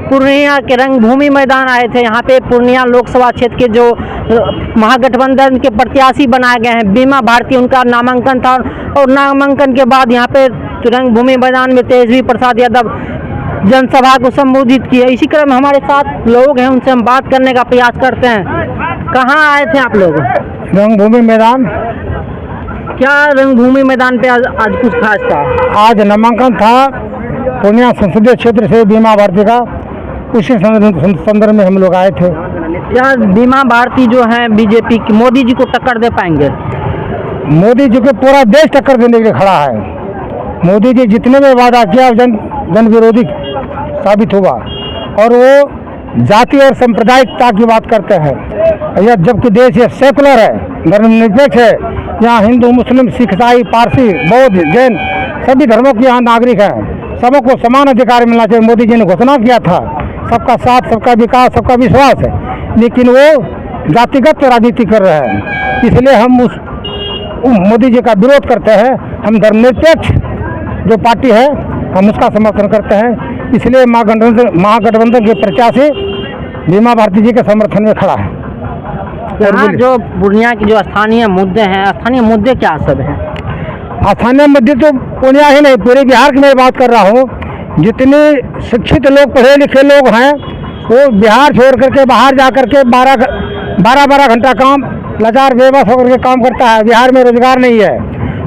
पूर्णिया के रंगभूमि मैदान आए थे। यहाँ पे पूर्णिया लोकसभा क्षेत्र के जो महागठबंधन के प्रत्याशी बनाए गए हैं बीमा भारती, उनका नामांकन था और नामांकन के बाद यहाँ पे रंगभूमि मैदान में तेजस्वी प्रसाद यादव जनसभा को संबोधित किए। इसी क्रम में हमारे साथ लोग हैं, उनसे हम बात करने का प्रयास करते हैं। कहाँ आए थे आप लोग? रंगभूमि मैदान। क्या रंगभूमि मैदान पे आज कुछ खास था? आज नामांकन था पूर्णिया संसदीय क्षेत्र से बीमा भारती का, उसी संदर्भ में हम लोग आए थे। क्या बीमा भारती जो है बीजेपी की मोदी जी को टक्कर दे पाएंगे? मोदी जी को पूरा देश टक्कर देने के लिए खड़ा है। मोदी जी जितने में वादा किया जन विरोधी साबित हुआ और वो जाति और सांप्रदायिकता की बात करते हैं। यह जबकि देश ये सेकुलर है, धर्मनिरपेक्ष है, यहाँ हिंदू मुस्लिम सिख ईसाई पारसी बौद्ध जैन सभी धर्मों के यहाँ नागरिक हैं, सबको समान अधिकार मिलना चाहिए। मोदी जी ने घोषणा किया था सबका साथ सबका विकास सबका विश्वास है, लेकिन वो जातिगत राजनीति कर रहे हैं। इसलिए हम उस मोदी जी का विरोध करते हैं। हम धर्मनिरपेक्ष जो पार्टी है हम उसका समर्थन करते हैं। इसलिए महागठबंधन के प्रत्याशी बीमा भारती जी के समर्थन में खड़ा है। यहाँ जो पूर्णिया के जो स्थानीय मुद्दे हैं, स्थानीय मुद्दे क्या सब हैं? स्थानीय मुद्दे तो पूर्णिया ही नहीं पूरे बिहार की मैं बात कर रहा हूँ। जितने शिक्षित लोग पढ़े लिखे लोग हैं वो बिहार छोड़ करके बाहर जा करके 12 घंटा काम लाचार बेबस होकर के काम करता है। बिहार में रोजगार नहीं है।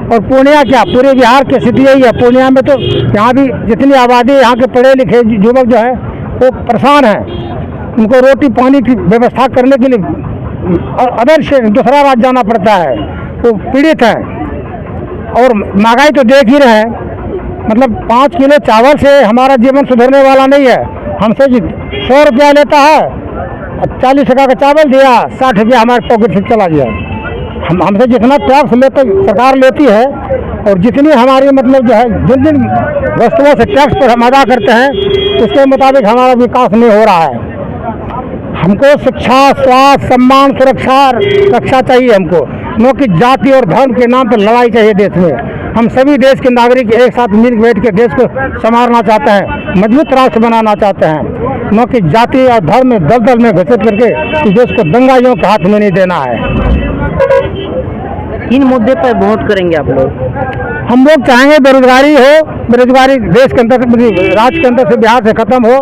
और पूर्णिया क्या पूरे बिहार की स्थिति यही है। पूर्णिया में तो यहाँ भी जितनी आबादी यहाँ के पढ़े लिखे युवक जो है वो परेशान हैं। उनको रोटी पानी की व्यवस्था करने के लिए अदर से दूसरा राज्य जाना पड़ता है, वो पीड़ित हैं। और महंगाई तो देख ही रहे हैं, मतलब 5 किलो चावल से हमारा जीवन सुधरने वाला नहीं है। हमसे 100 रुपया लेता है, 40 टका का चावल दिया, 60 रुपया हमारे पॉकेट से चला गया। हमसे जितना टैक्स सरकार लेती है और जितनी हमारी मतलब जो है जिन वस्तुओं से टैक्स पर हम अदा करते हैं उसके मुताबिक हमारा विकास नहीं हो रहा है। हमको शिक्षा स्वास्थ्य सम्मान सुरक्षा रक्षा चाहिए हमको, न कि जाति और धर्म के नाम पर लड़ाई चाहिए देश में। हम सभी देश के नागरिक एक साथ मिल बैठ के देश को संवारना चाहते हैं, मजबूत राष्ट्र बनाना चाहते हैं, न कि जाति और धर्म में दलदल में घुसित करके इस देश को दंगाइयों के हाथ में नहीं देना है। इन मुद्दे पर वोट करेंगे आप लोग? हम लोग चाहेंगे बेरोजगारी हो, बेरोजगारी देश के अंदर राज्य के अंदर से बिहार से खत्म हो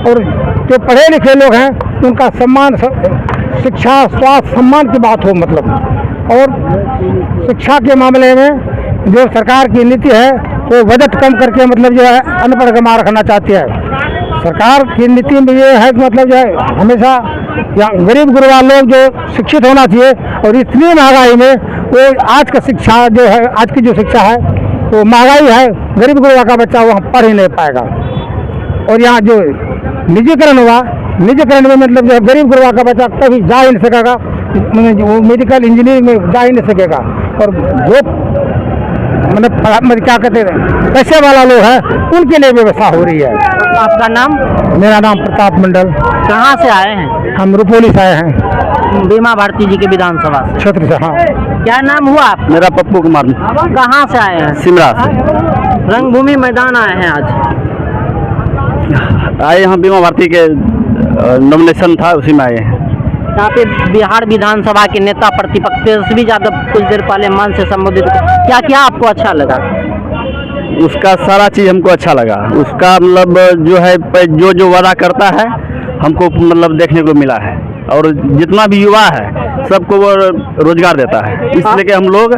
और जो पढ़े लिखे लोग हैं उनका सम्मान शिक्षा स्वास्थ्य सम्मान की बात हो मतलब। और शिक्षा के मामले में जो सरकार की नीति है वो बजट कम करके मतलब जो है अनपढ़ को मार रखना चाहती है। सरकार की नीति में ये है कि मतलब जो है हमेशा गरीब गुरबा लोग जो शिक्षित होना चाहिए। और इतनी महंगाई में वो आज का शिक्षा जो है आज की जो शिक्षा है वो महंगाई है, गरीब गुरबा का बच्चा वहाँ पढ़ ही नहीं पाएगा। और यहाँ जो निजीकरण हुआ, निजीकरण में मतलब जो है गरीब गुरबा का बच्चा कभी जा ही नहीं सकेगा, वो मेडिकल इंजीनियरिंग में जा ही नहीं सकेगा। और जो मतलब क्या कहते हैं पैसे वाला लोग है उनके लिए व्यवस्था हो रही है। आपका नाम? मेरा नाम प्रताप मंडल। कहाँ से आए हैं? हम रुपौली से आए हैं, बीमा भारती जी के विधानसभा क्षेत्र से। हाँ। क्या नाम हुआ आप? मेरा पप्पू कुमार। कहाँ से आए हैं? सिमरा से। रंगभूमि मैदान आए हैं आज? आए यहाँ बीमा भारती के नॉमिनेशन था उसी में आए हैं। यहाँ पे बिहार विधानसभा के नेता प्रतिपक्ष तेजस्वी यादव कुछ देर पहले मंच से संबोधित, क्या क्या आपको अच्छा लगा? उसका सारा चीज़ हमको अच्छा लगा। उसका मतलब जो है जो वादा करता है हमको मतलब देखने को मिला है। और जितना भी युवा है सबको वो रोजगार देता है, इसलिए कि हम लोग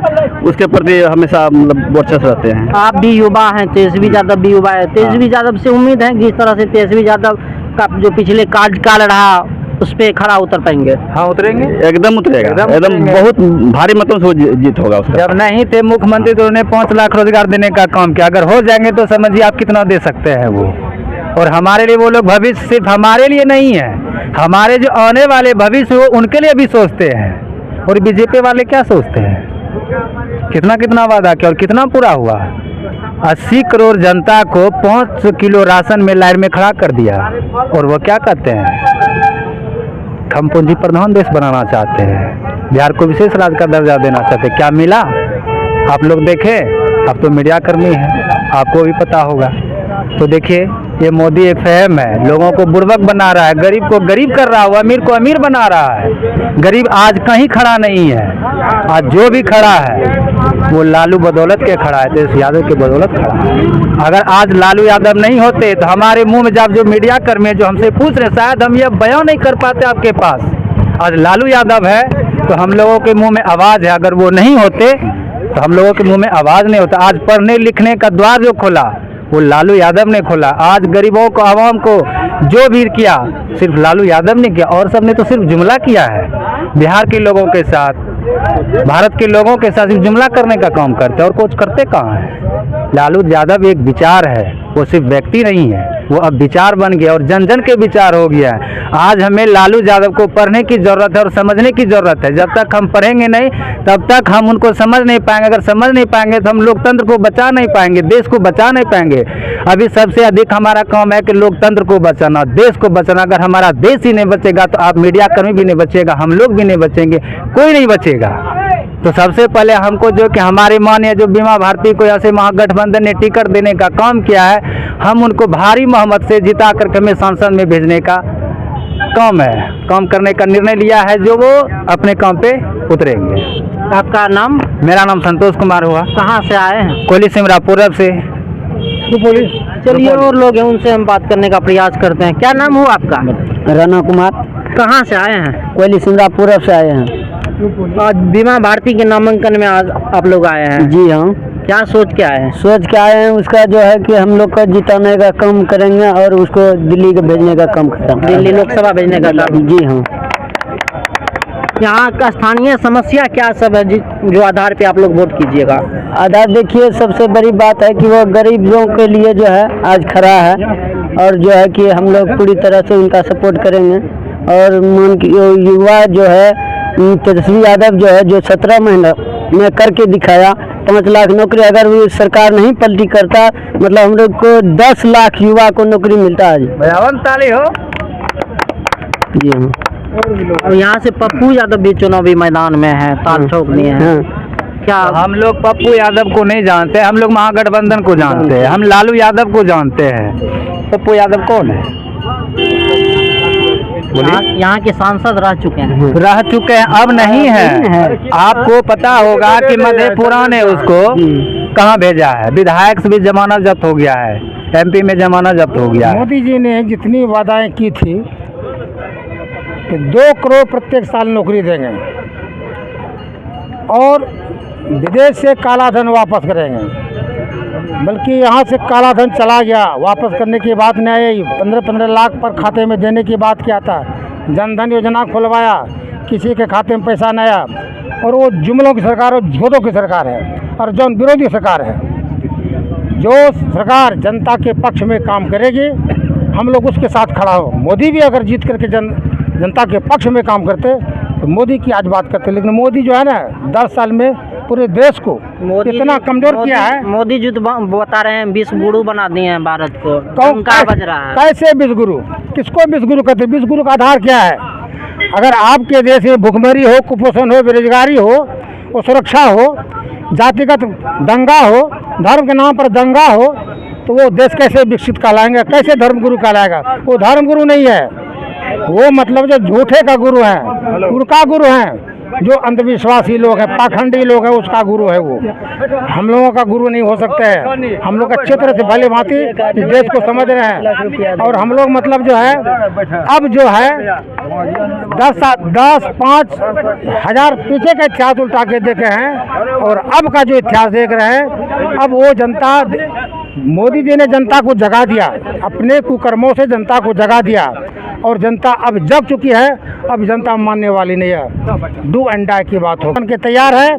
उसके प्रति हमेशा मतलब वर्चस्व रहते हैं। आप भी युवा हैं, तेजस्वी यादव भी युवा है। तेजस्वी यादव से उम्मीद है जिस तरह से तेजस्वी यादव का जो पिछले काल रहा उस पर खड़ा उतर पाएंगे? हाँ उतरेंगे, एकदम उतरेगा, एकदम बहुत भारी मतों से जीत होगा उसका। जब नहीं थे मुख्यमंत्री तो उन्हें 5 लाख रोजगार देने का काम किया। अगर हो जाएंगे तो समझिए आप कितना दे सकते हैं वो। और हमारे लिए वो लोग भविष्य सिर्फ हमारे लिए नहीं है, हमारे जो आने वाले भविष्य हो उनके लिए भी सोचते हैं। और बीजेपी वाले क्या सोचते हैं? कितना वादा किया और कितना पूरा हुआ? 80 करोड़ जनता को 5 किलो राशन में लाइन में खड़ा कर दिया। और वो क्या कहते हैं हम पूंजी प्रधान देश बनाना चाहते हैं, बिहार को विशेष राज्य का दर्जा देना चाहते हैं। क्या मिला? आप लोग देखें, आप तो मीडिया कर्मी हैं, आपको भी पता होगा। तो देखिए ये मोदी एक फहम है, लोगों को बुर्बक बना रहा है, गरीब को गरीब कर रहा है, अमीर को अमीर बना रहा है। गरीब आज कहीं खड़ा नहीं है, आज जो भी खड़ा है वो लालू बदौलत के खड़ा है, तेजस्वी यादव के बदौलत खड़ा है। अगर आज लालू यादव नहीं होते तो हमारे मुंह में जब जो मीडिया कर्मी जो हमसे पूछ रहे, शायद हम ये बयान नहीं कर पाते आपके पास। आज लालू यादव है तो हम लोगों के मुंह में आवाज़ है, अगर वो नहीं होते तो हम लोगों के मुंह में आवाज़ नहीं होता। आज पढ़ने लिखने का द्वार जो खोला वो लालू यादव ने खोला। आज गरीबों को, आवाम को जो भी किया सिर्फ लालू यादव ने किया, और सब ने तो सिर्फ जुमला किया है। बिहार के लोगों के साथ, भारत के लोगों के साथ सिर्फ जुमला करने का काम करते और कुछ करते कहाँ हैं। लालू यादव एक विचार है, वो सिर्फ व्यक्ति नहीं है, वो अब विचार बन गया और जन जन के विचार हो गया है। आज हमें लालू यादव को पढ़ने की ज़रूरत है और समझने की ज़रूरत है। जब तक हम पढ़ेंगे नहीं तब तक हम उनको समझ नहीं पाएंगे। अगर समझ नहीं पाएंगे तो हम लोकतंत्र को बचा नहीं पाएंगे, देश को बचा नहीं पाएंगे। अभी सबसे अधिक हमारा काम है कि लोकतंत्र को बचाना, देश को बचाना। अगर हमारा देश ही नहीं बचेगा तो आप मीडिया कर्मी भी नहीं बचेगा, हम लोग भी नहीं बचेंगे, कोई नहीं बचेगा। तो सबसे पहले हमको जो कि हमारी माननीय जो बीमा भारती को ऐसे महागठबंधन ने टिकट देने का काम किया है, हम उनको भारी मोहम्मत से जिता करके हमें संसद में भेजने का काम करने का निर्णय लिया है, जो वो अपने काम पे उतरेंगे। आपका नाम? मेरा नाम संतोष कुमार हुआ। कहाँ से आए हैं? कोयली सिमरा पूरब से। चलिए और लोग हैं उनसे हम बात करने का प्रयास करते हैं। क्या नाम हुआ आपका? राना कुमार, कहाँ से आए हैं? कोयली सिमरा पूरब से आए हैं। आज बीमा भारती के नामांकन में आज आप लोग आए हैं? जी हाँ। क्या सोच के आए हैं? सोच के आए हैं उसका जो है कि हम लोग का जिताने का काम करेंगे और उसको दिल्ली के भेजने का काम करेंगे, दिल्ली लोकसभा भेजने का काम। जी हाँ। यहाँ का स्थानीय समस्या क्या सब है जो आधार पे आप लोग वोट कीजिएगा? आधार देखिए, सबसे बड़ी बात है कि वो गरीबों के लिए जो है आज खड़ा है और जो है कि हम लोग पूरी तरह से उनका सपोर्ट करेंगे। और मान की युवा जो है तेजस्वी यादव जो है, जो 17 महीना में करके दिखाया, 5 लाख नौकरी। अगर वो सरकार नहीं पलटी करता मतलब हम लोग को 10 लाख युवा को नौकरी मिलता है। ताली हो। जी हाँ। और यहाँ से पप्पू यादव भी चुनावी मैदान में है, ताल ठोक लिए हैं। क्या हम लोग पप्पू यादव को नहीं जानते, हम लोग महागठबंधन को जानते हैं, हम लालू यादव को जानते हैं। पप्पू यादव कौन है? यहाँ के सांसद रह चुके हैं। अब नहीं है। आपको पता होगा कि मधेपुरा ने उसको कहाँ भेजा है, विधायक से भी जमानत जब्त हो गया है, MP में जमानत जब्त हो गया है। मोदी जी ने जितनी वादाएं की थी कि 2 करोड़ प्रत्येक साल नौकरी देंगे और विदेश से काला धन वापस करेंगे, बल्कि यहाँ से काला धन चला गया, वापस करने की बात नहीं आई। 15-15 लाख पर खाते में देने की बात किया था, जनधन योजना खुलवाया, किसी के खाते में पैसा नहीं आया। और वो जुमलों की सरकार और झूठों की सरकार है और जन विरोधी सरकार है। जो सरकार जनता के पक्ष में काम करेगी हम लोग उसके साथ खड़ा हो। मोदी भी अगर जीत करके जनता के पक्ष में काम करते तो मोदी की आज बात करते, लेकिन मोदी जो है ना 10 साल में पूरे देश को इतना कमजोर किया है। मोदी जी तो बता रहे हैं विश्व गुरु बना दिए हैं भारत को। क्या बज रहा है? कैसे विश्व गुरु? किसको विश्व गुरु कहते? विश्व गुरु का आधार क्या है? अगर आपके देश में भुखमरी हो, कुपोषण हो, बेरोजगारी हो, और सुरक्षा हो, जातिगत दंगा हो, धर्म के नाम पर दंगा हो, तो वो देश कैसे विकसित कहलाएंगे? कैसे धर्म गुरु कहलाएगा? वो धर्म गुरु नहीं है, वो मतलब जो झूठे का गुरु है, गुरु का गुरु है। जो अंधविश्वासी लोग हैं, पाखंडी लोग हैं, उसका गुरु है वो। हम लोगों का गुरु नहीं हो सकता है। हम लोग अच्छे तरह से भले भांति इस देश को समझ रहे हैं और हम लोग मतलब जो है अब जो है 10-5 हजार पीछे का इतिहास उल्टा के देखे हैं और अब का जो इतिहास देख रहे हैं, अब वो जनता, मोदी जी ने जनता को जगा दिया, अपने कुकर्मों से जनता को जगा दिया और जनता अब जग चुकी है। अब जनता मानने वाली नहीं है। डू एंड डाई की बात हो के तैयार है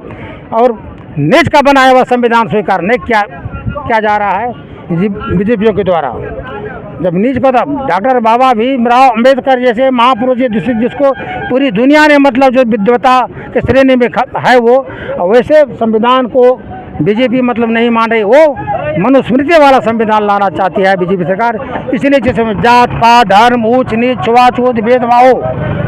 और निज का बनाया हुआ संविधान स्वीकार नहीं किया जा रहा है बीजेपी के द्वारा। जब निज को डॉक्टर बाबा भीमराव अंबेडकर जैसे महापुरुष जिसको पूरी दुनिया ने मतलब जो विद्वता के श्रेणी में है वो, वैसे संविधान को बीजेपी मतलब नहीं मान रही, वो मनुस्मृति वाला संविधान लाना चाहती है बीजेपी सरकार। इसलिए जिसमें जात पात धर्म ऊंच नीच छुआछूत भेदभाव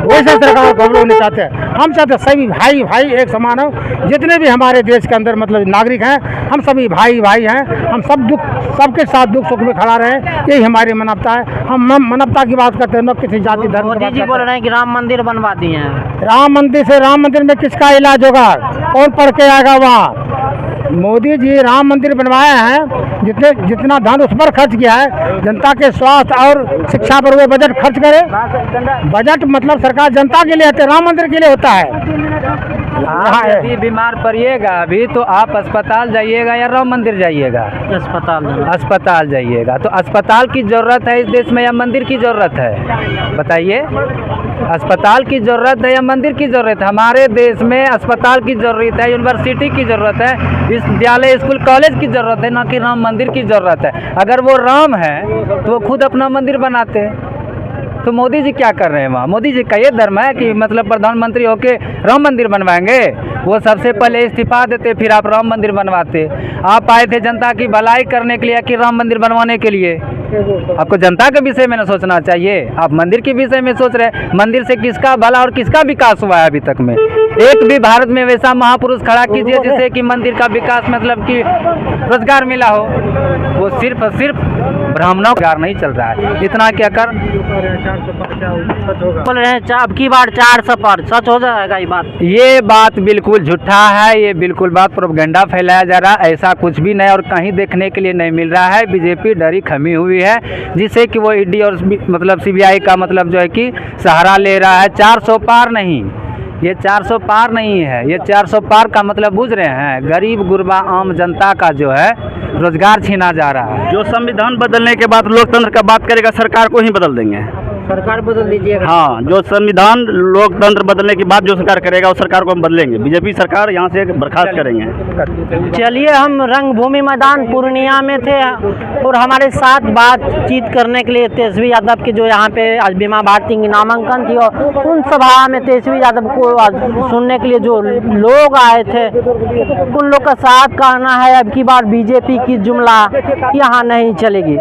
वैसा सरकार को हम लोग नहीं चाहते। हम चाहते सभी भाई भाई एक समान हो। जितने भी हमारे देश के अंदर मतलब नागरिक हैं, हम सभी भाई भाई हैं। हम सब दुख सबके साथ दुख सुख में खड़ा रहे, यही हमारी मानवता है। हम मानवता की बात करते हैं, न किसी जाति धर्म की मोदी बात जी करते बोल रहे हैं कि राम मंदिर बनवा दिए हैं। हैं। राम मंदिर में किसका इलाज होगा? कौन पढ़ के आएगा वहाँ? मोदी जी राम मंदिर बनवाए हैं, जितना धन उस पर खर्च किया है, जनता के स्वास्थ्य और शिक्षा पर वो बजट खर्च करे। बजट मतलब सरकार जनता के लिए होता है, राम मंदिर के लिए होता है। आप यदि बीमार पड़िएगा अभी तो आप अस्पताल जाइएगा या राम मंदिर जाइएगा? अस्पताल जाइएगा। तो अस्पताल की ज़रूरत है इस देश में या मंदिर की ज़रूरत है? बताइए, अस्पताल की ज़रूरत है या मंदिर की ज़रूरत है? हमारे देश में अस्पताल की ज़रूरत है, यूनिवर्सिटी की ज़रूरत है, विद्यालय स्कूल कॉलेज की ज़रूरत है, ना कि राम मंदिर की ज़रूरत है। अगर वो राम है तो वो खुद अपना मंदिर बनाते हैं। तो मोदी जी क्या कर रहे हैं वहाँ? मोदी जी का ये धर्म है कि मतलब प्रधानमंत्री होके राम मंदिर बनवाएंगे? वो सबसे पहले इस्तीफा देते, फिर आप राम मंदिर बनवाते। आप आए थे जनता की भलाई करने के लिए कि राम मंदिर बनवाने के लिए? आपको जनता के विषय में न सोचना चाहिए, आप मंदिर के विषय में सोच रहे हैं। मंदिर से किसका भला और किसका विकास हुआ है अभी तक में? एक भी भारत में वैसा महापुरुष खड़ा कीजिए जिससे कि मंदिर का विकास मतलब कि रोजगार मिला हो। वो सिर्फ ब्राह्मणों का नहीं चल रहा है। इतना क्या कर बोल रहे हैं अब की बार 400 पार, सच हो जाएगा ये बात बिल्कुल झूठा है। ये बिल्कुल बात प्रोपेगेंडा फैलाया जा रहा है। ऐसा कुछ भी नहीं और कहीं देखने के लिए नहीं मिल रहा है। बीजेपी डरी खमी हुई है जिससे कि वो ईडी और मतलब सीबीआई का मतलब जो है कि सहारा ले रहा है। 400 पार नहीं, ये 400 पार नहीं है। ये 400 पार का मतलब बुझ रहे हैं? गरीब गुरबा आम जनता का जो है रोजगार छीना जा रहा है। जो संविधान बदलने के बाद लोकतंत्र का बात करेगा, सरकार को ही बदल देंगे। सरकार बदल दीजिएगा। हाँ, जो संविधान लोकतंत्र बदलने के बाद जो सरकार करेगा उस सरकार को हम बदलेंगे। बीजेपी सरकार यहाँ से बर्खास्त करेंगे। चलिए, हम रंगभूमि मैदान पूर्णिया में थे और हमारे साथ बातचीत करने के लिए तेजस्वी यादव की जो यहाँ पे आज बीमा भारती की नामांकन थी और उन सभा में तेजस्वी यादव को सुनने के लिए जो लोग आए थे, उन लोग का साफ कहना है अब की बार बीजेपी की जुमला यहाँ नहीं चलेगी।